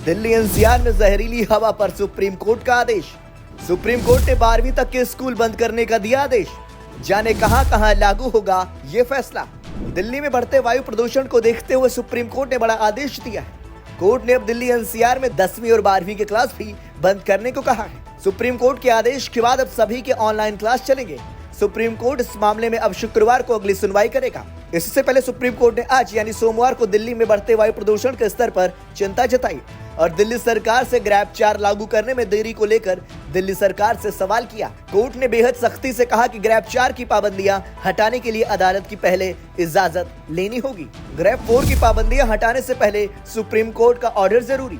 Delhi NCR में जहरीली हवा पर सुप्रीम कोर्ट का आदेश। सुप्रीम कोर्ट ने 12वीं तक के स्कूल बंद करने का दिया आदेश। जाने कहां लागू होगा ये फैसला। दिल्ली में बढ़ते वायु प्रदूषण को देखते हुए सुप्रीम कोर्ट ने बड़ा आदेश दिया है। कोर्ट ने अब दिल्ली एनसीआर में 10वीं और 12वीं के क्लास भी बंद करने को कहा है। सुप्रीम कोर्ट के आदेश के बाद अब सभी के ऑनलाइन क्लास चलेंगे। सुप्रीम कोर्ट इस मामले में अब शुक्रवार को अगली सुनवाई करेगा। इससे पहले सुप्रीम कोर्ट ने आज यानी सोमवार को दिल्ली में बढ़ते वायु प्रदूषण के स्तर पर चिंता जताई और दिल्ली सरकार से ग्रैब 4 लागू करने में देरी को लेकर दिल्ली सरकार से सवाल किया। कोर्ट ने बेहद सख्ती से कहा कि ग्रैब 4 की पाबंदियां हटाने के लिए अदालत की पहले इजाजत लेनी होगी। ग्रैब 4 की पाबंदियां हटाने से पहले सुप्रीम कोर्ट का ऑर्डर जरूरी।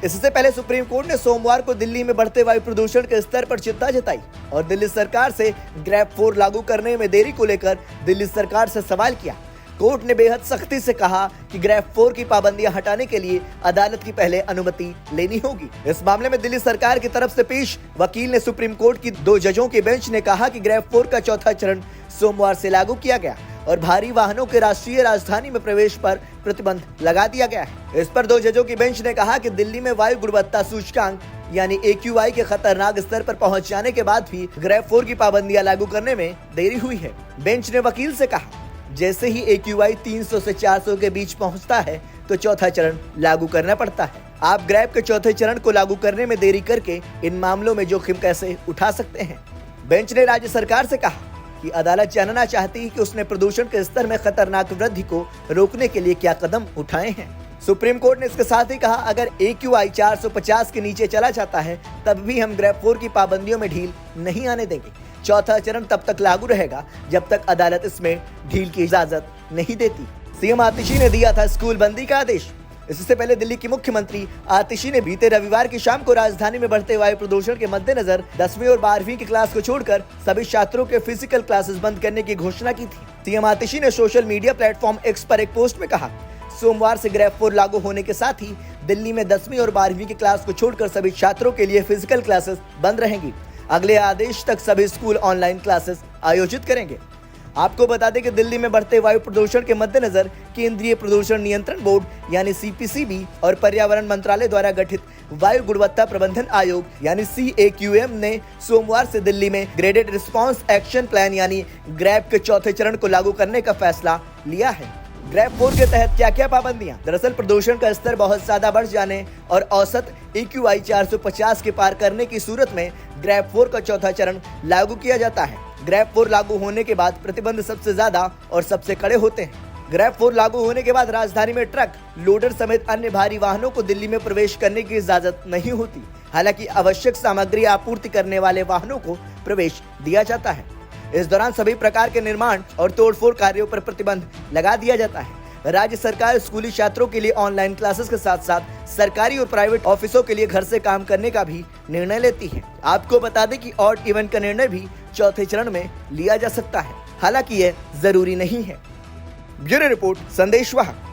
इससे पहले सुप्रीम कोर्ट ने सोमवार को दिल्ली में बढ़ते वायु प्रदूषण के स्तर पर चिंता जताई और दिल्ली सरकार से ग्रैब 4 लागू करने में देरी को लेकर दिल्ली सरकार से सवाल किया। कोर्ट ने बेहद सख्ती से कहा कि ग्रैब 4 की पाबंदियां हटाने के लिए अदालत की पहले अनुमति लेनी होगी। इस मामले में दिल्ली सरकार की तरफ से पेश वकील ने सुप्रीम कोर्ट की 2 जजों के बेंच ने कहा कि ग्रैब 4 का चौथा चरण सोमवार से लागू किया गया और भारी वाहनों के राष्ट्रीय राजधानी में प्रवेश पर प्रतिबंध लगा दिया गया है। इस पर 2 जजों की बेंच ने कहा कि दिल्ली में वायु गुणवत्ता सूचकांक यानी AQI के खतरनाक स्तर पर पहुंच जाने के बाद भी ग्रैब 4 की पाबंदियां लागू करने में देरी हुई है। बेंच ने वकील से कहा, जैसे ही AQI 300 से 400 के बीच पहुंचता है तो चौथा चरण लागू करना पड़ता है। आप ग्रैब के चौथे चरण को लागू करने में देरी करके इन मामलों में जोखिम कैसे उठा सकते हैं। बेंच ने राज्य सरकार से कहा कि अदालत जानना चाहती है कि उसने प्रदूषण के स्तर में खतरनाक वृद्धि को रोकने के लिए क्या कदम उठाए हैं। सुप्रीम कोर्ट ने इसके साथ ही कहा, अगर AQI 450 के नीचे चला जाता है तब भी हम ग्रैब 4 की पाबंदियों में ढील नहीं आने देंगे। चौथा चरण तब तक लागू रहेगा जब तक अदालत इसमें ढील की इजाजत नहीं देती। सीएम आतिशी ने दिया था स्कूल बंदी का आदेश। इससे पहले दिल्ली की मुख्यमंत्री आतिशी ने बीते रविवार की शाम को राजधानी में बढ़ते वायु प्रदूषण के मद्देनजर 10वीं और 12वीं की क्लास को छोड़कर सभी छात्रों के फिजिकल क्लासेस बंद करने की घोषणा की थी। सीएम आतिशी ने सोशल मीडिया प्लेटफॉर्म X पर एक पोस्ट में कहा, सोमवार से ग्रैब 4 लागू होने के साथ ही दिल्ली में 10वीं और 12वीं की क्लास को छोड़कर सभी छात्रों के लिए फिजिकल क्लासेस बंद रहेंगी। अगले आदेश तक सभी स्कूल ऑनलाइन क्लासेस आयोजित करेंगे। आपको बता दें कि दिल्ली में बढ़ते वायु प्रदूषण के मद्देनजर केंद्रीय प्रदूषण नियंत्रण बोर्ड यानी CPCB और पर्यावरण मंत्रालय द्वारा गठित वायु गुणवत्ता प्रबंधन आयोग यानी CAQM ने सोमवार से दिल्ली में ग्रेडेड रिस्पांस एक्शन प्लान यानी ग्रैब के चौथे चरण को लागू करने का फैसला लिया है। ग्रैब 4 के तहत क्या क्या पाबंदियां? दरअसल प्रदूषण का स्तर बहुत ज्यादा बढ़ जाने और औसत AQI 450 के पार करने की सूरत में ग्रैब 4 का चौथा चरण लागू किया जाता है। ग्रैब 4 लागू होने के बाद प्रतिबंध सबसे ज्यादा और सबसे कड़े होते हैं। ग्रैब 4 लागू होने के बाद राजधानी में ट्रक, लोडर समेत अन्य भारी वाहनों को दिल्ली में प्रवेश करने की इजाजत नहीं होती। हालांकि आवश्यक सामग्री आपूर्ति करने वाले वाहनों को प्रवेश दिया जाता है। इस दौरान सभी प्रकार के निर्माण और तोड़फोड़ कार्यों पर प्रतिबंध लगा दिया जाता है। राज्य सरकार स्कूली छात्रों के लिए ऑनलाइन क्लासेस के साथ साथ सरकारी और प्राइवेट ऑफिसों के लिए घर से काम करने का भी निर्णय लेती है। आपको बता दें कि ऑड इवेंट का निर्णय भी चौथे चरण में लिया जा सकता है, हालांकि यह जरूरी नहीं है। ब्यूरो रिपोर्ट, संदेश वाहक।